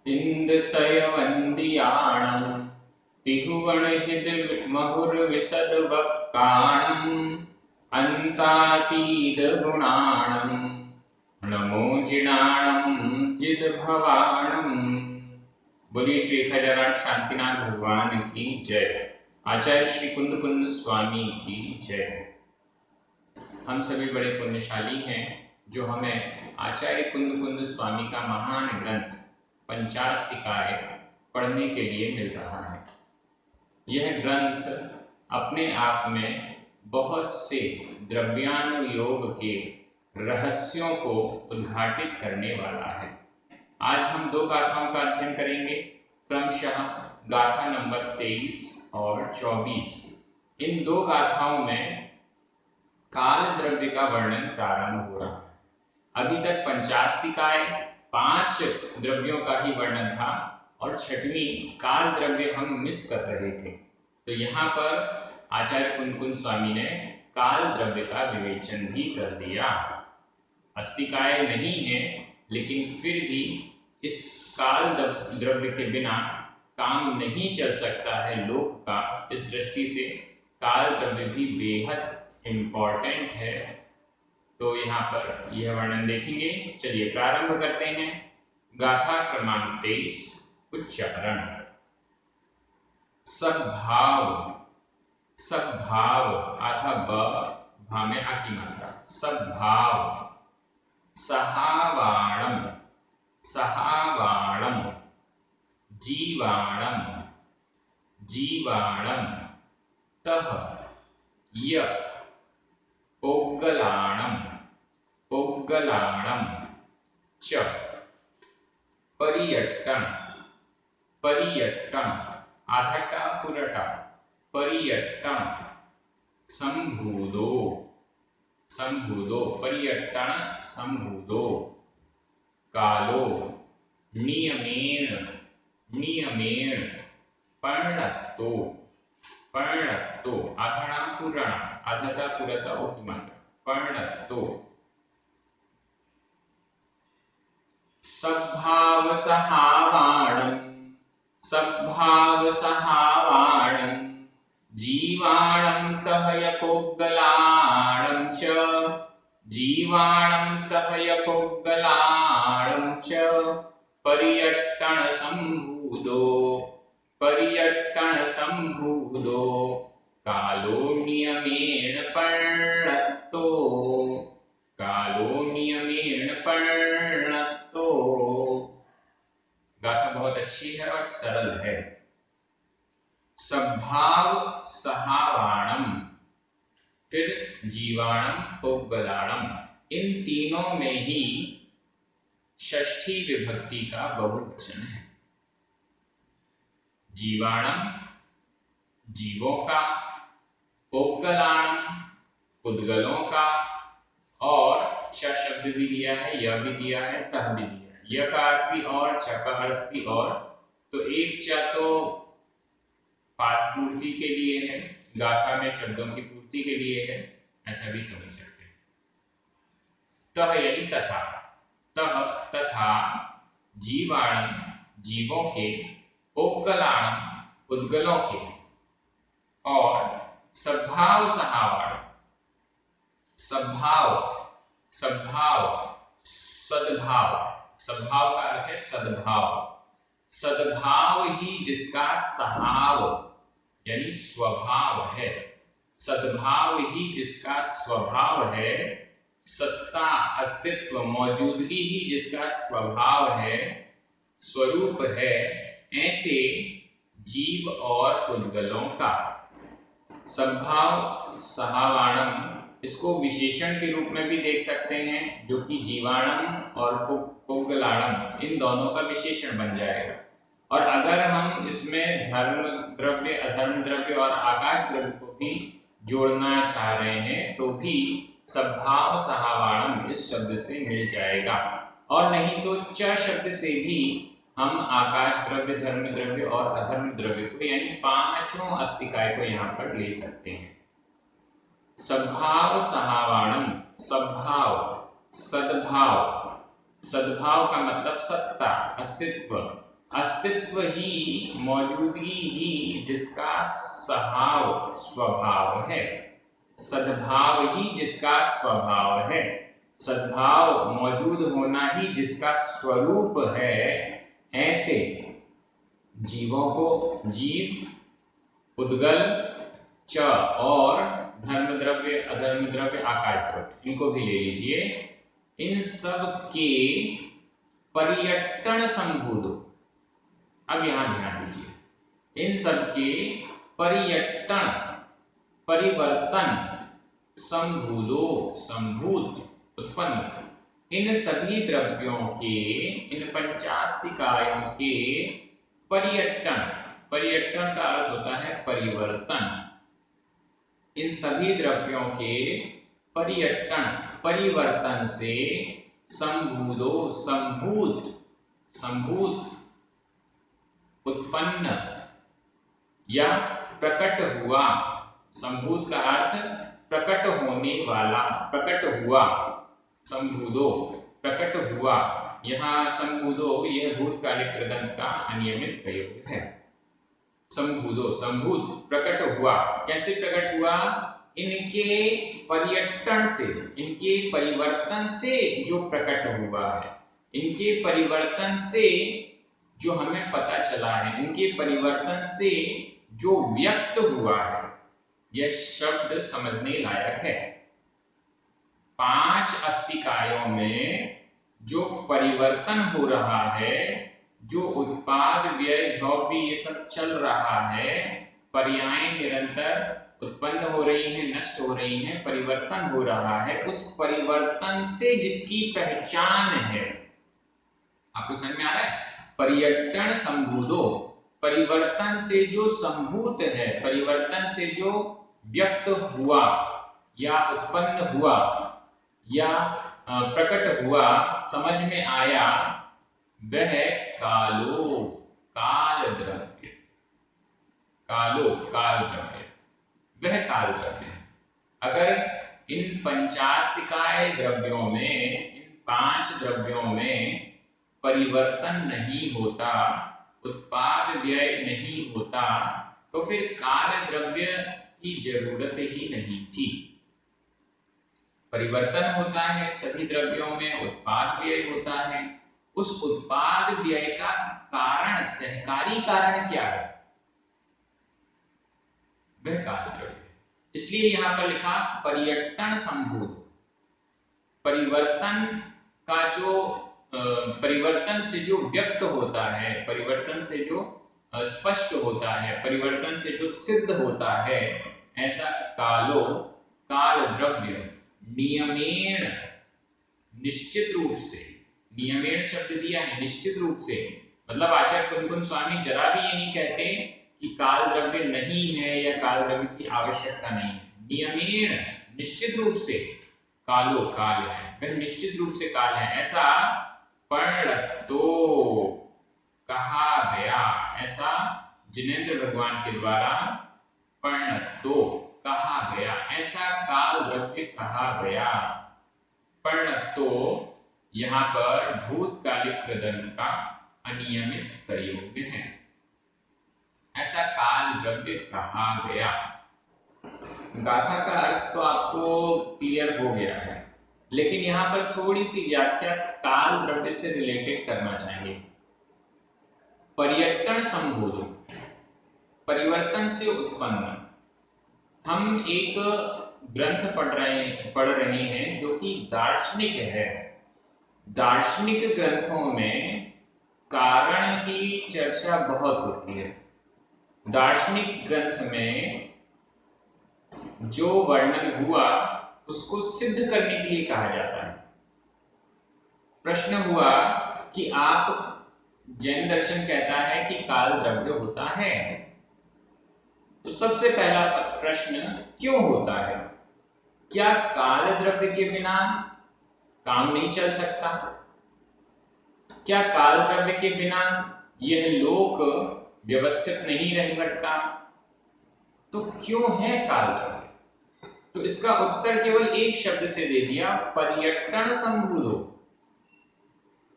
इन्दुसयवन्दियाणं तिहुवणहितमहुर्विशदवक्काणम् अन्तातीतगुणाणं नमो जिणाणं जिदभवाणं। बोलिए श्री खजानन शांतिनाथ भगवान की जय। आचार्य श्री कुंद कुंद स्वामी की जय। हम सभी बड़े पुण्यशाली हैं जो हमें आचार्य कुंद कुंद स्वामी का महान ग्रंथ पंचास्तिकाय पढ़ने के लिए मिल रहा है। यह ग्रंथ अपने आप में बहुत से द्रव्यानुयोग के रहस्यों को उद्घाटित करने वाला है। आज हम दो गाथाओं का अध्ययन करेंगे, क्रमशः गाथा नंबर 23 और 24। इन दो गाथाओं में काल द्रव्य का वर्णन प्रारंभ हो रहा है। अभी तक पंचास्तिकाय 5 द्रव्यों का ही वर्णन था और छठवीं काल द्रव्य हम मिस कर रहे थे। तो यहाँ पर आचार्य कुंद कुंद स्वामी ने काल द्रव्य का विवेचन भी कर दिया। अस्तिकाय नहीं है, लेकिन फिर भी इस काल द्रव्य के बिना काम नहीं चल सकता है लोक का। इस दृष्टि से काल द्रव्य भी बेहद इम्पोर्टेंट है। तो यहाँ पर यह वर्णन देखेंगे। चलिए प्रारंभ करते हैं। गाथा क्रमांक 23, उच्चारण। सद्भाव, सद्भाव आधा ब भा में आ की मात्रा। सद्भाव सहावाणम, सहावाणम जीवाणम, जीवाणम तह य पोग्गलाणम, पोग्गलाणम च परियट्टन, परियट्टन आधा टा पुरटा परियट्टन संभूदो, संभूदो परियट्टन संभूदो कालो नियमेन, नियमेन पर्णत्तो, पर्णत्तो आधा पुराण आधा पुरता ओकिमात्र पर्णत्तो सद्भाव सहावाणं, सद्भाव सहावाणं जीवाणं तहयपोग्गलाणं च, जीवाणं तहयपोग्गलाणं च परियट्टन संभूदो, परियट्टन संभूदो कालो नियमेन पर्णत्तो, कालो नियमेन पर्णत्तो। गाथा बहुत अच्छी है और सरल है। सद्भाव सहावाणम, फिर जीवाणम पोग्गलाणम, इन तीनों में ही षष्ठी विभक्ति का बहुवचन है। जीवाणम जीवों का, पोग्गलाणम पुद्गलों का, और च शब्द भी दिया है, य भी दिया है, तह भी दिया है। य का अर्थ भी और, च का अर्थ भी और। तो एक च तो पाठ पूर्ति के लिए है, गाथा में शब्दों की पूर्ति के लिए है, ऐसा भी समझ सकते हैं। तह यानी तथा, तह तथा जीवाणम जीवों के, पोग्गलाणम पुद्गलों के, और सद्भाव सहावाण, सद्भाव, सद्भाव सद्भाव, सद्भाव का अर्थ है सद्भाव, सद्भाव ही जिसका सहाव यानी स्वभाव है, सद्भाव ही जिसका स्वभाव है, सत्ता अस्तित्व मौजूदगी ही जिसका स्वभाव है, स्वरूप है, ऐसे जीव और पुद्गलों का। सद्भाव सहावाणम इसको विशेषण के रूप में भी देख सकते हैं, जो कि जीवाणम और पोग्गलाणम इन दोनों का विशेषण बन जाएगा। और अगर हम इसमें धर्म द्रव्य, अधर्म द्रव्य और आकाश द्रव्य को भी जोड़ना चाह रहे हैं तो भी सद्भाव सहावाणम इस शब्द से मिल जाएगा। और नहीं तो च शब्द से भी हम आकाश द्रव्य, धर्म द्रव्य और अधर्म द्रव्य को यानी पांचों अस्तिकाय को यहाँ पर ले सकते हैं। सद्भाव सहावाणम, सद्भाव, सद्भाव, सद्भाव का मतलब सत्ता अस्तित्व, अस्तित्व ही, मौजूदगी ही जिसका स्वभाव है, सद्भाव ही जिसका स्वभाव है, सद्भाव मौजूद होना ही जिसका स्वरूप है, ऐसे जीवों को जीव, उद्गल, च और धर्म द्रव्य, अधर्म द्रव्य, आकाश द्रव्य, इनको भी ले लीजिए। इन सब के पर्यटन संभूतो, अब यहां ध्यान दीजिए, इन सब के पर्यटन, परिवर्तन, संभूतो, संभूत, उत्पन्न, इन सभी द्रव्यों के, इन पंचास्तिकायों के पर्यटन, पर्यटन का अर्थ होता है परिवर्तन, इन सभी द्रव्यों के पर्यटन, परिवर्तन से संभूतो, संभूत, संभूत, उत्पन्न या प्रकट हुआ, संभूत का अर्थ प्रकट होने वाला, प्रकट हुआ, संभूतो, प्रकट हुआ, यहाँ संभूतो यह भूतकालिक कृदंत का अनियमित प्रयोग है। संभूतो, संभूत, प्रकट हुआ, कैसे प्रकट हुआ? इनके पर्यटन से, इनके परिवर्तन से जो प्रकट हुआ है, इनके परिवर्तन से जो हमें पता चला है, इनके परिवर्तन से जो व्यक्त हुआ है, यह शब्द समझने लायक है। 5 अस्तिकायों में जो परिवर्तन हो रहा है, जो उत्पाद, व्यय, द्रव्य ये सब चल रहा है, पर्यायें निरंतर उत्पन्न हो रही हैं, नष्ट हो रही हैं, परिवर्तन हो रहा है, उस परिवर्तन से जिसकी पहचान है, आपको समझ में आ रहा है? पर्यटन संभूतो, परिवर्तन से जो संभूत है, परिवर्तन से जो व्यक्त हुआ या उत्पन्न हुआ या प्रकट हुआ, समझ में आया, वह कालो, काल द्रव्य, कालो, काल द्रव्य, वह काल द्रव्य है। अगर इन पंचास्तिकाय द्रव्यों में, इन 5 द्रव्यों में परिवर्तन नहीं होता, उत्पाद व्यय नहीं होता, तो फिर काल द्रव्य की जरूरत ही नहीं थी। परिवर्तन होता है सभी द्रव्यों में, उत्पाद व्यय होता है, उस उत्पाद व्यय का कारण, सहकारी कारण क्या है? वह काल द्रव्य। इसलिए यहां पर लिखा पर्यटन संभूत, परिवर्तन का जो परिवर्तन से जो व्यक्त होता है, परिवर्तन से जो स्पष्ट होता है, परिवर्तन से जो सिद्ध होता है, ऐसा कालो, काल द्रव्य, नियमेण, निश्चित रूप से, नियमेण शब्द दिया है, निश्चित रूप से, मतलब आचार्य कुनकुन स्वामी जरा भी ये नहीं कहते कि काल द्रव्य नहीं है या काल द्रव्य की आवश्यकता नहीं है। नियमेण, निश्चित रूप से, कालो, काल है, वह निश्चित रूप से काल है, ऐसा पर्णतो कहा गया, ऐसा जिनेंद्र भगवान के द्वारा पर्णतो कहा गया, ऐसा काल द्रव्य कहा गया। पर्णतो यहाँ पर भूतकालिक कृदंत का अनियमित प्रयोग है, ऐसा काल द्रव्य कहा गया। गाथा का अर्थ तो आपको क्लियर हो गया है, लेकिन यहाँ पर थोड़ी सी व्याख्या काल द्रव्य से रिलेटेड करना चाहिए। पर्यटन संभूतो, परिवर्तन से उत्पन्न। हम एक ग्रंथ पढ़ रहे हैं जो कि दार्शनिक है। दार्शनिक ग्रंथों में कारण की चर्चा बहुत होती है। दार्शनिक ग्रंथ में जो वर्णन हुआ उसको सिद्ध करने के लिए कहा जाता है। प्रश्न हुआ कि आप, जैन दर्शन कहता है कि काल द्रव्य होता है, तो सबसे पहला प्रश्न क्यों होता है? क्या काल द्रव्य के बिना काम नहीं चल सकता? क्या काल द्रव्य के बिना यह लोक व्यवस्थित नहीं रह सकता? तो क्यों है काल द्रव्य? तो इसका उत्तर केवल एक शब्द से दे दिया, पर्यटन संभूतो।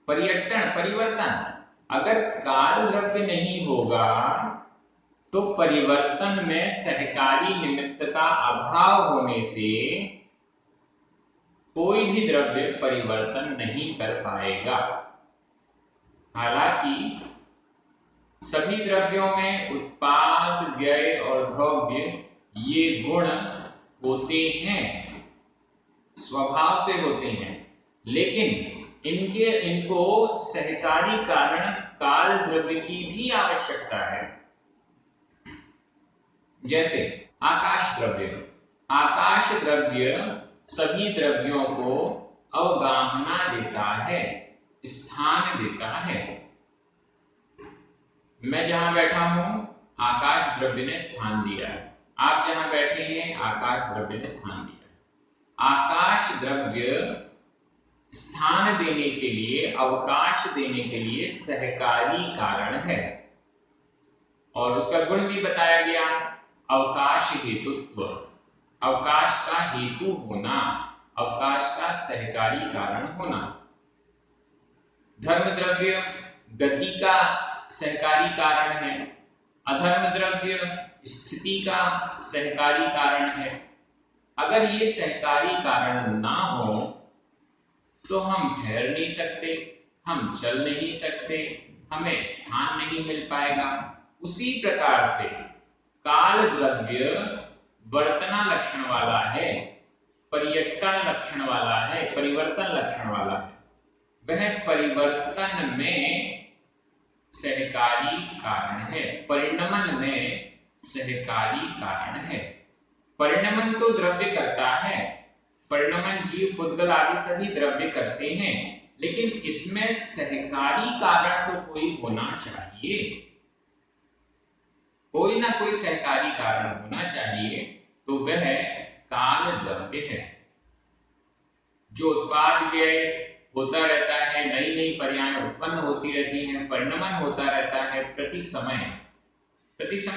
पर्यटन, परिवर्तन, अगर काल द्रव्य नहीं होगा तो परिवर्तन में सहकारी निमित्त का अभाव होने से कोई भी द्रव्य परिवर्तन नहीं कर पाएगा। हालांकि सभी द्रव्यों में उत्पाद, व्यय और द्रव्य ये गुण होते हैं, स्वभाव से होते हैं, लेकिन इनको सहकारी कारण काल द्रव्य की भी आवश्यकता है। जैसे आकाश द्रव्य सभी द्रव्यों को अवगाहना देता है, स्थान देता है। मैं जहां बैठा हूं आकाश द्रव्य ने स्थान दिया है, आप जहां बैठे हैं आकाश द्रव्य ने स्थान दिया है। आकाश द्रव्य स्थान देने के लिए, अवकाश देने के लिए सहकारी कारण है और उसका गुण भी बताया गया, अवकाश हेतुत्व, अवकाश का हेतु होना, अवकाश का सहकारी कारण होना। धर्म द्रव्य गति का सहकारी कारण है, अधर्म द्रव्य स्थिति का सहकारी कारण है। अगर ये सहकारी कारण ना हो तो हम ठहर नहीं सकते, हम चल नहीं सकते, हमें स्थान नहीं मिल पाएगा। उसी प्रकार से काल द्रव्य वर्तना लक्षण वाला है, पर्यटन लक्षण वाला है, परिवर्तन लक्षण वाला है। वह परिवर्तन में सहकारी कारण है, परिणमन में सहकारी कारण है। परिणमन तो द्रव्य करता है, परिणमन जीव, पुद्गल आदि सभी द्रव्य करते हैं, लेकिन इसमें सहकारी कारण तो कोई होना चाहिए, कोई ना कोई सहकारी कारण होना चाहिए, तो वह काल द्रव्य है। जो उत्पाद व्यय होता रहता है, नई नई पर्याय उत्पन्न होती रहती हैं, परिणमन होता रहता है, प्रति समय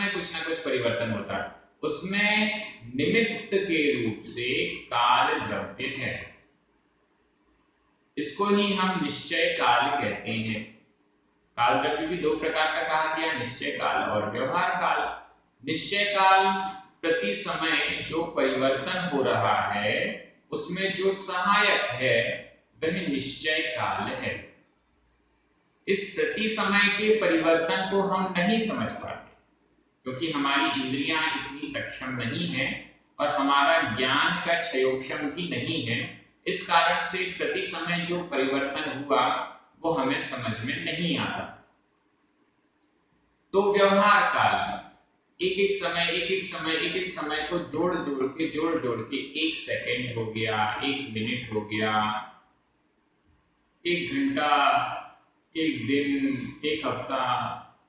कुछ ना कुछ परिवर्तन होता है, उसमें निमित्त के रूप से काल द्रव्य है। इसको ही हम निश्चय काल कहते हैं। काल द्रव्य भी दो प्रकार का कहा गया, निश्चय काल और व्यवहार काल। निश्चय काल प्रति समय जो परिवर्तन हो रहा है उसमें जो सहायक है वह निश्चय काल है। इस प्रति समय के परिवर्तन को हम नहीं समझ पाते क्योंकि हमारी इंद्रियां इतनी सक्षम नहीं है और हमारा ज्ञान का क्षयोक्षम भी नहीं है। इस कारण से प्रति समय जो परिवर्तन हुआ वो हमें समझ में नहीं आता। तो व्यवहार काल एक एक समय को जोड़ जोड़ के 1 सेकंड हो गया, 1 मिनट हो गया, 1 घंटा, 1 दिन, 1 हफ्ता,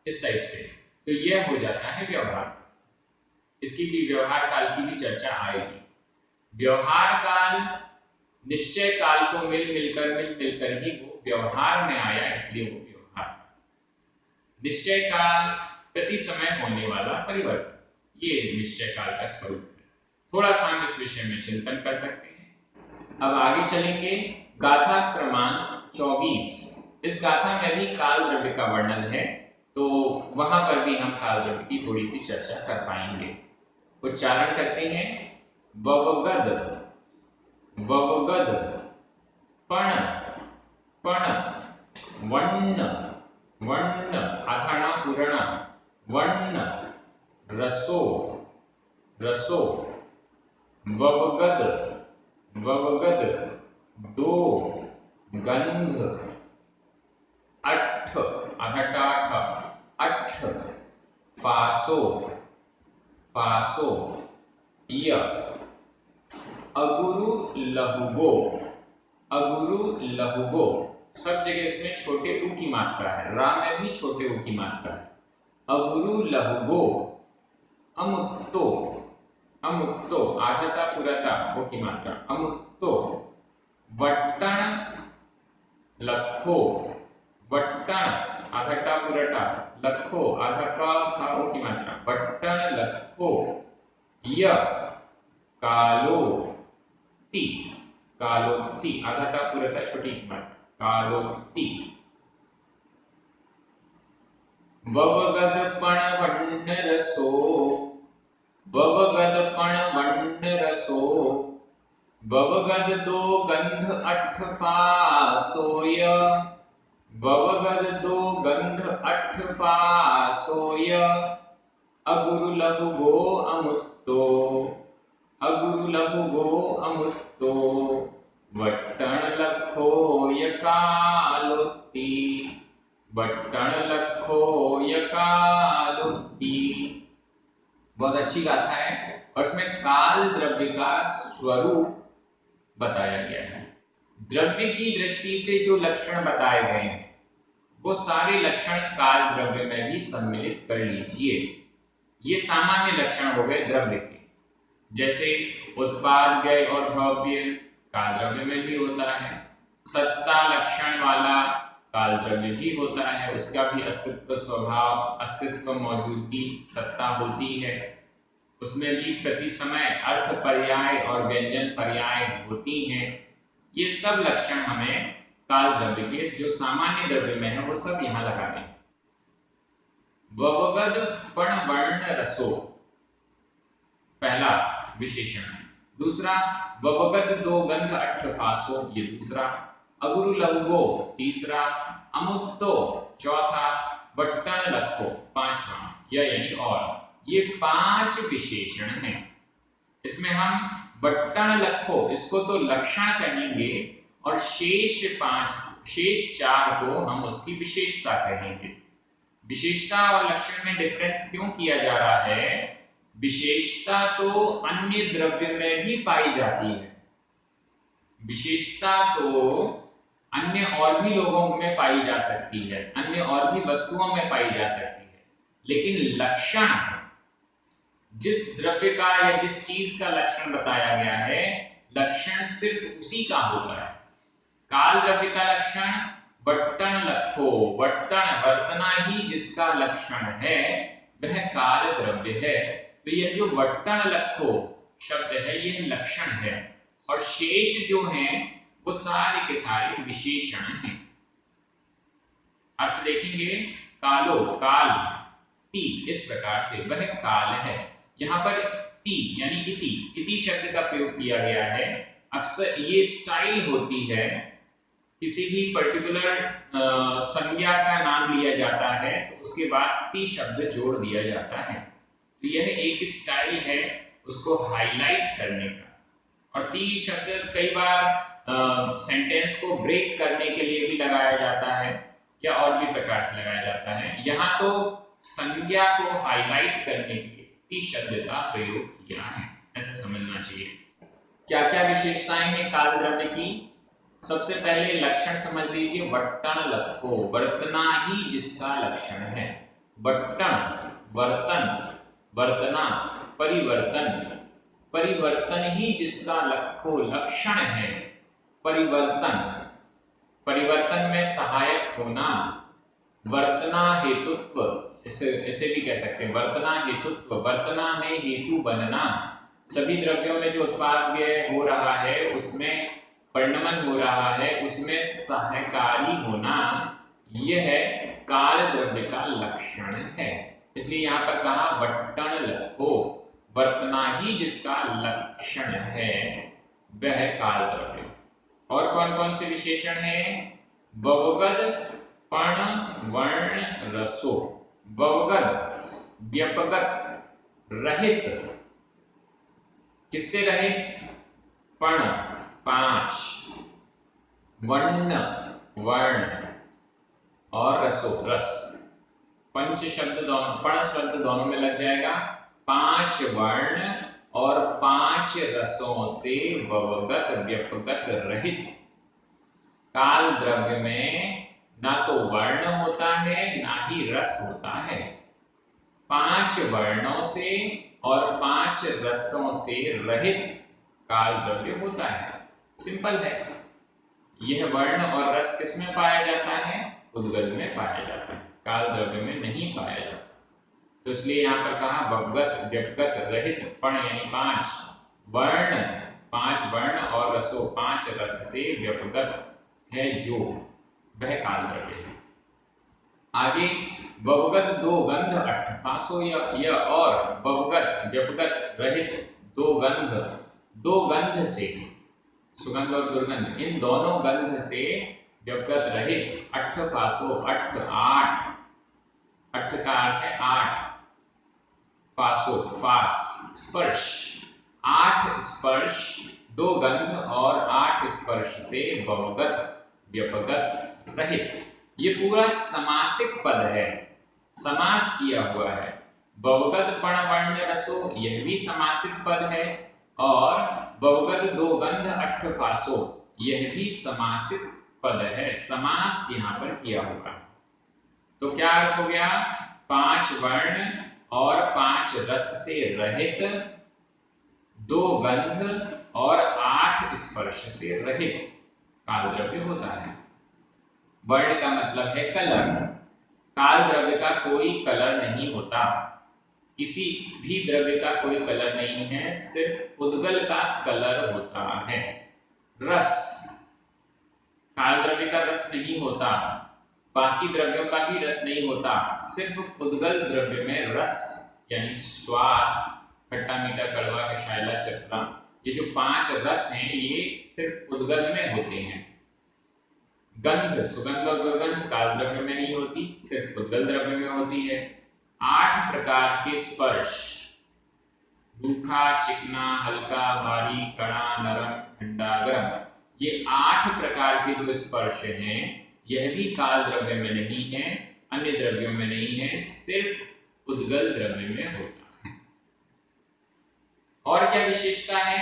इस टाइप से, तो यह हो जाता है व्यवहार। इसकी भी व्यवहार काल की भी चर्चा आएगी। व्यवहार काल निश्चय काल को मिल मिलकर ही वो व्यवहार में आया, इसलिए वो व्यवहार। निश्चय काल प्रति समय होने वाला परिवर्तन, ये निश्चय काल का स्वरूप है। थोड़ा सा हम इस विषय में चिंतन कर सकते हैं। अब आगे चलेंगे। गाथा क्रमांक 24। इस गाथा में भी काल द्रव्य का वर्णन है, तो वहां पर भी हम काल द्रव्य की थोड़ी सी चर्चा कर पाएंगे। उच्चारण करते हैं। ववगद ववगद, पण पण, वर्ण वर्ण, आधाना पूरणा, वर्ण, रसो रसो, ववगद ववगद, दो, गंध, अट्ठ, आधाटाठ, अट्ठ, फासो फासो, य, अगुरु लहुगो अगुरु लहुगो। सब जगह इसमें छोटे उ की मात्रा है, रा में भी छोटे उ की मात्रा है। अगुरु लहुगो, अमुक्तो अमुक्तो, आधता पुरता वो की मात्रा, अमुक्तो, वट्टण लखो, वट्टण, आधटा पुरटा, लखो, आधा का खा ओ की मात्रा, वट्टण लखो, य, कालोति, कालोति, आधता पुरता छोटी मात्रा, कालोति। ववगद पण वर्ण रसो, ववगद पण वर्ण रसो, ववगद दो गंध अठ फासोय, ववगद दो गंध अठ फासोय, अगुरु लहु गो अमुत्तो, अगुरु लहु गो अमुत्तो, वट्टण लखो यकालोत्ती, वट्टण लखो यकालोत्ती। बहुत अच्छी गाथा है और इसमें काल द्रव्य का स्वरूप बताया गया है। द्रव्य की दृष्टि से जो लक्षण बताए गए हैं वो सारे लक्षण काल द्रव्य में भी सम्मिलित कर लीजिए। ये सामान्य लक्षण हो गए द्रव्य के, जैसे उत्पाद, व्यय और द्रव्य काल द्रव्य में भी होता है। सत्ता लक्षण वाला काल द्रव्य भी होता है, उसका भी अस्तित्व स्वभाव, अस्तित्व मौजूदगी सत्ता होती है। उसमें भी प्रति समय अर्थ पर्याय और व्यंजन पर्याय होती हैं। ये सब लक्षण हमें काल द्रव्य के जो सामान्य द्रव्य में है वो सब यहाँ लगा दें। ववगद पण वर्ण रसो पहला विशेषण है। दूसरा ववगद दो गंध अठ फासो, ये दूसरा। अगुरु लवगो तीसरा। अमुत्तो चौथा। वट्टण लखो पांचवा, यह यानी और। ये 5 विशेषण हैं। इसमें हम वट्टण लखो इसको तो लक्षण कहेंगे और शेष 4 को हम उसकी विशेषता कहेंगे। विशेषता और लक्षण में डिफरेंस क्यों किया जा रहा है? विशेषता तो अन्य द्रव्य में भी पाई जाती है, विशेषता तो अन्य और भी लोगों में पाई जा सकती है, अन्य और भी वस्तुओं में पाई जा सकती है, लेकिन लक्षण जिस द्रव्य का या जिस चीज का लक्षण बताया गया है, लक्षण सिर्फ उसी का होता है। काल द्रव्य का लक्षण वट्टण लखो, वट्टण वर्तना ही जिसका लक्षण है वह काल द्रव्य है। तो यह जो वट्टण लखो शब्द है यह लक्षण है और शेष जो हैं वो सारे के सारे विशेषण हैं। अर्थ देखेंगे, कालो काल ती, इस प्रकार से वह काल है। यहाँ पर ती यानी इति शब्द का प्रयोग किया गया है। अक्सर ये स्टाइल होती है, किसी भी पर्टिकुलर संज्ञा का नाम लिया जाता है तो उसके बाद ती शब्द जोड़ दिया जाता है। तो यह एक स्टाइल है उसको हाईलाइट करने का। और ती शब्द कई बार सेंटेंस को ब्रेक करने के लिए भी लगाया जाता है या और भी प्रकार से लगाया जाता है। यहाँ तो संज्ञा को हाईलाइट करने के लिए ती शब्द का प्रयोग किया है, ऐसा समझना चाहिए। क्या क्या विशेषताएं हैं काल द्रव्य की? सबसे पहले लक्षण समझ लीजिए, वट्टण लखो, वर्तना ही जिसका लक्षण है। वट्टण वर्तन, वर्तना परिवर्तन, परिवर्तन ही जिसका लखो लक्षण है। परिवर्तन, परिवर्तन में सहायक होना। वर्तना हेतुत्व, इसे भी कह सकते हैं वर्तना हेतुत्व, वर्तना में हेतु बनना। सभी द्रव्यों में जो उत्पाद व्यय हो रहा है उसमें परिणमन हो रहा है, उसमें सहकारी होना, यह काल द्रव्य का लक्षण है। इसलिए यहाँ पर कहा वट्टण लखो, वर्तना ही जिसका लक्षण है वह काल द्रव्य। और कौन कौन से विशेषण हैं? ववगद पण वर्ण रसो। ववगद व्यपगत रहित, किससे रहित? पण 5, वर्ण वर्ण और रसो रस, पंच शब्द दोनों, पण शब्द दोनों में लग जाएगा। 5 वर्ण और 5 रसों से ववगत व्यपगत रहित। काल द्रव्य में ना तो वर्ण होता है ना ही रस होता है। 5 वर्णों से और 5 रसों से रहित काल द्रव्य होता है। सिंपल है। यह वर्ण और रस किसमें पाया जाता है? उद्गत में पाया जाता है, काल द्रव्य में नहीं पाया जाता। तो इसलिए यहाँ पर कहा ववगत व्यपगत रहित पण यानी 5 वर्ण, 5 वर्ण और रसो 5 रस से व्यपगत है जो, वह काल द्रव्य है। आगे ववगत दो गंध अट्ठ फासो य और ववगत व्यपगत रहित दो गंध से, सुगंध और दुर्गंध, इन दोनों गंध से व्यपगत रहित अट्ठ फासो, अट्ठ आठ, अट्ठ का अर्थ है आठ, फासो फास स्पर्श, आठ स्पर्श, दो गंध और आठ स्पर्श से ववगत व्यपगत रहित। ये पूरा समासिक पद है, समास किया हुआ है। ववगत पण वर्ण रसो यह भी समासिक पद है, और ववगत दो गंध अट्ठ फासो यह भी समासिक पद है। समास यहाँ पर किया हुआ। तो क्या अर्थ हो गया? पांच वर्ण और पांच रस से रहित, दो गंध और आठ स्पर्श से रहित काल द्रव्य होता है। वर्ण का मतलब है कलर। काल द्रव्य का कोई कलर नहीं होता, किसी भी द्रव्य का कोई कलर नहीं है, सिर्फ उद्गल का कलर होता है। रस, काल द्रव्य का रस नहीं होता, बाकी द्रव्यों का भी रस नहीं होता, सिर्फ उद्गल द्रव्य में रस यानी स्वाद, खट्टा मीठा कड़वा कषायला चपला, ये जो पांच रस हैं ये सिर्फ उद्गल में होते हैं। गंध, सुगंध और दुर्गंध काल द्रव्य में नहीं होती, सिर्फ उद्गल द्रव्य में होती है। आठ प्रकार के स्पर्श, रूखा, चिकना, हल्का, भारी, कड़ा, नरम, ठंडा, गर्म, ये आठ प्रकार के जो स्पर्श हैं यह भी काल द्रव्य में नहीं है, अन्य द्रव्यों में नहीं है, सिर्फ उद्गल द्रव्य में होता है। और क्या विशेषता है?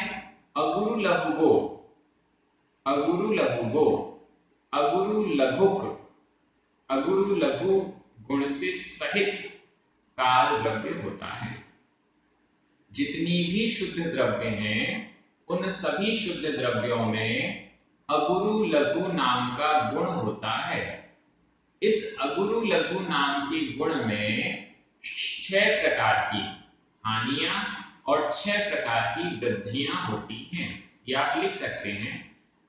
अगुरु लघुगो, अगुरु लघुगो, अगुरु लघुक, अगुरु लघु गुण से सहित काल द्रव्य होता है। जितनी भी शुद्ध द्रव्य हैं उन सभी शुद्ध द्रव्यों में अगुरु लघु नाम का गुण होता है। इस अगुरु लघु नाम के गुण में 6 प्रकार की हानियां और 6 प्रकार की वृद्धियां होती हैं। ये आप लिख सकते हैं,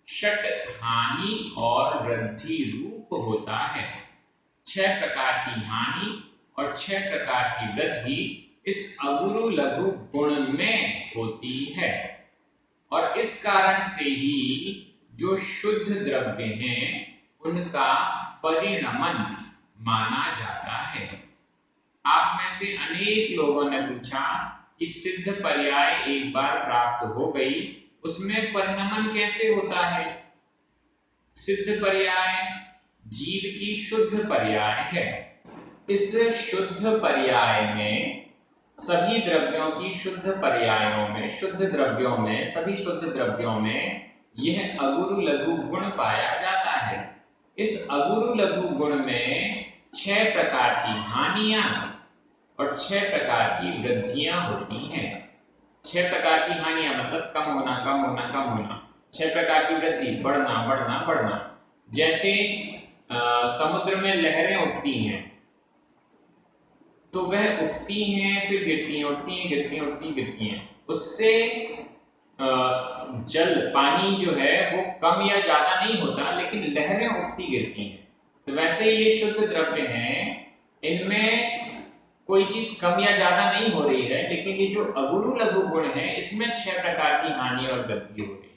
षट हानि और वृद्धि रूप होता है। 6 प्रकार की हानि और 6 प्रकार की वृद्धि इस अगुरु लघु गुण में होती है, और इस कारण से ही जो शुद्ध द्रव्य हैं उनका परिणमन माना जाता है। आप में से अनेक लोगों ने पूछा कि सिद्ध पर्याय एक बार प्राप्त हो गई, उसमें परिणमन कैसे होता है? सिद्ध पर्याय जीव की शुद्ध पर्याय है। इस शुद्ध पर्याय में सभी द्रव्यों की शुद्ध पर्यायों में, शुद्ध द्रव्यों में, सभी शुद्ध द्रव्यों में यह अगुरु लघु गुण पाया जाता है। इस अगुरु लघु गुण में 6 प्रकार की हानियां और 6 प्रकार की वृद्धियां होती हैं। 6 प्रकार की हानियां मतलब कम होना, कम होना, कम होना। 6 प्रकार की वृद्धि बढ़ना, बढ़ना, बढ़ना। जैसे समुद्र में लहरें उठती हैं, तो वह उठती हैं फिर गिरती हैं, उठती हैं गिरती हैं, उठती गिरती हैं। उससे जल, पानी जो है वो कम या ज्यादा नहीं होता, लेकिन लहरें उठती गिरती हैं। तो वैसे ये शुद्ध द्रव्य हैं, इनमें कोई चीज कम या ज्यादा नहीं हो रही है, लेकिन ये जो अगुरु लघु गुण है इसमें 6 प्रकार की हानि और वृद्धि हो रही है।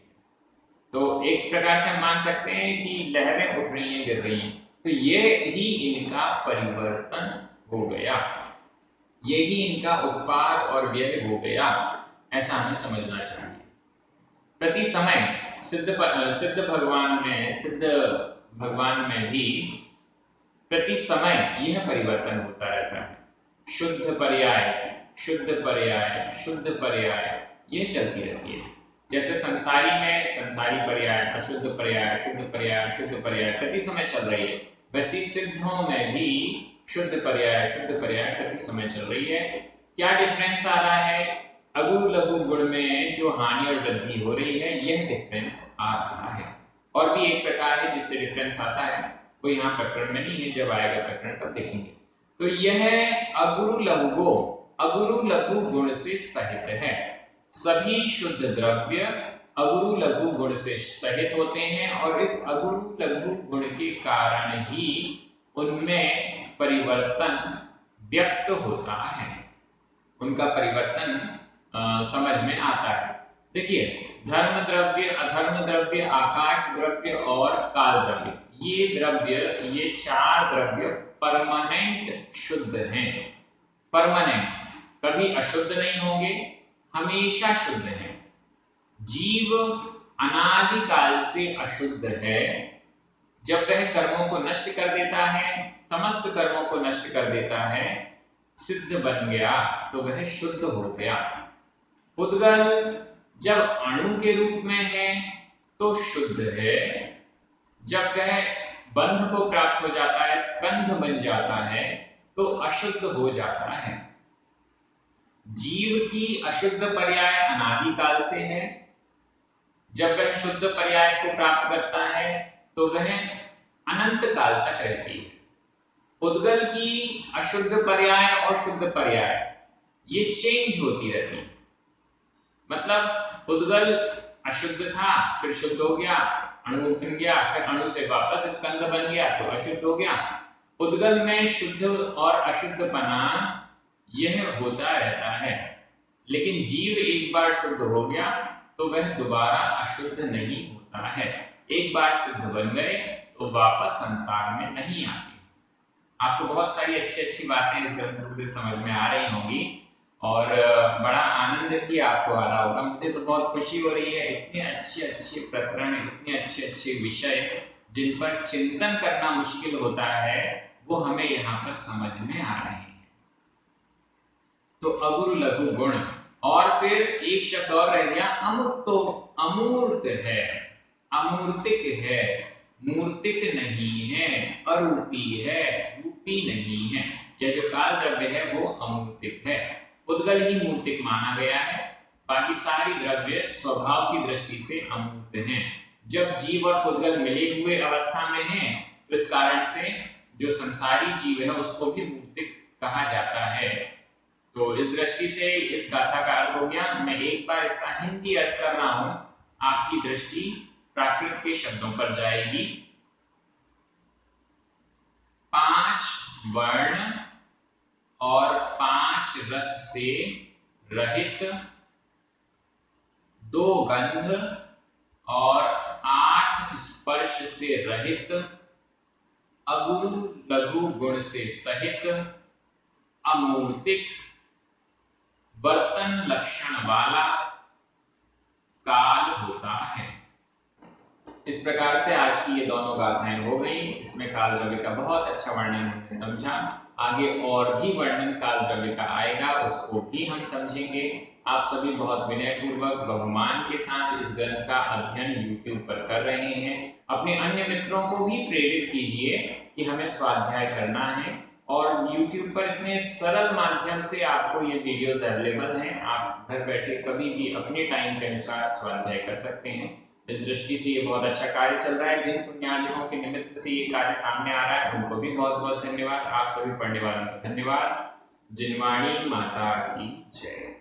तो एक प्रकार से हम मान सकते हैं कि लहरें उठ रही हैं, गिर रही हैं, तो ये ही इनका परिवर्तन हो गया, यही इनका उत्पाद और व्यय हो गया, ऐसा हमें समझना चाहिए। प्रति समय सिद्ध भगवान में भी प्रति समय यह परिवर्तन होता रहता है। शुद्ध पर्याय, शुद्ध पर्याय, शुद्ध पर्याय, ये चलती रहती है। जैसे संसारी में संसारी पर्याय, अशुद्ध पर्याय, शुद्ध पर्याय, शुद्ध पर्याय प्रति समय चल रही है, वैसे सिद्धों में भी शुद्ध पर्याय, शुद्ध पर्याय प्रति समय चल रही है। क्या डिफरेंस आ रहा है? अगुरु लघु गुण में जो हानि और वृद्धि हो रही है, यह डिफरेंस आ रहा है। और भी एक प्रकार है जिससे डिफरेंस आता है, वो यहाँ प्रकरण में नहीं है, जब आएगा प्रकरण तब देखेंगे। तो यह अगुरु लघुगो, अगुरु लघु गुण से सहित है। सभी शुद्ध द्रव्य अगुरु लघु गुण से सहित होते हैं, और इस अगुरु लघु गुण के कारण ही उनमें परिवर्तन व्यक्त होता है, उनका परिवर्तन समझ में आता है। देखिए, धर्म द्रव्य, अधर्म द्रव्य, आकाश द्रव्य और काल द्रव्य, ये चार द्रव्य परमानेंट शुद्ध हैं। परमानेंट, कभी अशुद्ध नहीं होंगे, हमेशा शुद्ध हैं। जीव अनादिकाल से अशुद्ध है। जब वह कर्मों को नष्ट कर देता है, समस्त कर्मों को नष्ट कर देता है, सिद्ध बन गया, तो वह शुद्ध हो गया। पुद्गल जब अणु के रूप में है तो शुद्ध है। जब वह बंध को प्राप्त हो जाता है, स्कंध बन जाता है, तो अशुद्ध हो जाता है। जीव की अशुद्ध पर्याय अनादिकाल से है। जब वह शुद्ध पर्याय को प्राप्त करता है तो वह अनंत काल तक रहती है। पुद्गल की अशुद्ध पर्याय और शुद्ध पर्याय ये चेंज होती रहती है। मतलब पुद्गल अशुद्ध था, फिर शुद्ध हो गया, अणु बन गया, फिर अणु से वापस स्कंद बन गया तो अशुद्ध हो गया। पुद्गल में शुद्ध और अशुद्धपना यह होता रहता है। लेकिन जीव एक बार शुद्ध हो गया तो वह दोबारा अशुद्ध नहीं होता है। एक बार शुद्ध बन गए तो वापस संसार में नहीं आते। आपको बहुत सारी अच्छी बातें इस ग्रंथ से समझ में आ रही होंगी और बड़ा आनंद भी आपको आ रहा होगा। मुझे तो बहुत खुशी हो रही है। इतने अच्छे प्रकरण, इतने अच्छे विषय जिन पर चिंतन करना मुश्किल होता है, वो हमें यहाँ पर समझ में आ रहे हैं। तो अगुरु लघु गुण, और फिर एक शब्द और रह गया, अमुक्त। तो अमूर्त है, अमूर्तिक है, मूर्तिक नहीं है, अरूपी है, रूपी नहीं है। यह जो काल द्रव्य है वो अमूर्तिक है। पुद्गल ही मूर्तिक माना गया है, बाकी सारी द्रव्य स्वभाव की दृष्टि से अमूर्त हैं। जब जीव और पुद्गल मिले हुए अवस्था में हैं, तो इस कारण से जो संसारी जीव है उसको भी मूर्तिक कहा जाता है। तो इस दृष्टि से इस गाथा का अर्थ हो गया। मैं एक बार इसका हिंदी अर्थ कर रहा हूं, आपकी दृष्टि प्राकृत के शब्दों पर जाएगी। 5 वर्ण और 5 रस से रहित, 2 गंध और 8 स्पर्श से रहित, अगुरु लघु गुण से सहित, अमूर्तिक, बर्तन लक्षण वाला काल होता है। इस प्रकार से आज की ये दोनों गाथाएं हो गई। इसमें काल द्रव्य का बहुत अच्छा वर्णन हमने समझा। आगे और भी वर्णन काल द्रव्य का आएगा, उसको भी हम समझेंगे। आप सभी बहुत विनय पूर्वक बहुमान के साथ इस ग्रंथ का अध्ययन YouTube पर कर रहे हैं। अपने अन्य मित्रों को भी प्रेरित कीजिए कि हमें स्वाध्याय करना है, और YouTube पर इतने सरल माध्यम से आपको ये वीडियोस अवेलेबल हैं। आप घर बैठे कभी भी अपने टाइम के अनुसार स्वाध्याय कर सकते हैं। इस दृष्टि से ये बहुत अच्छा कार्य चल रहा है। जिन पुण्यार्जकों के निमित्त से ये कार्य सामने आ रहा है उनको भी बहुत बहुत धन्यवाद। आप सभी पढ़ने वालों को धन्यवाद। जिनवाणी माता की जय।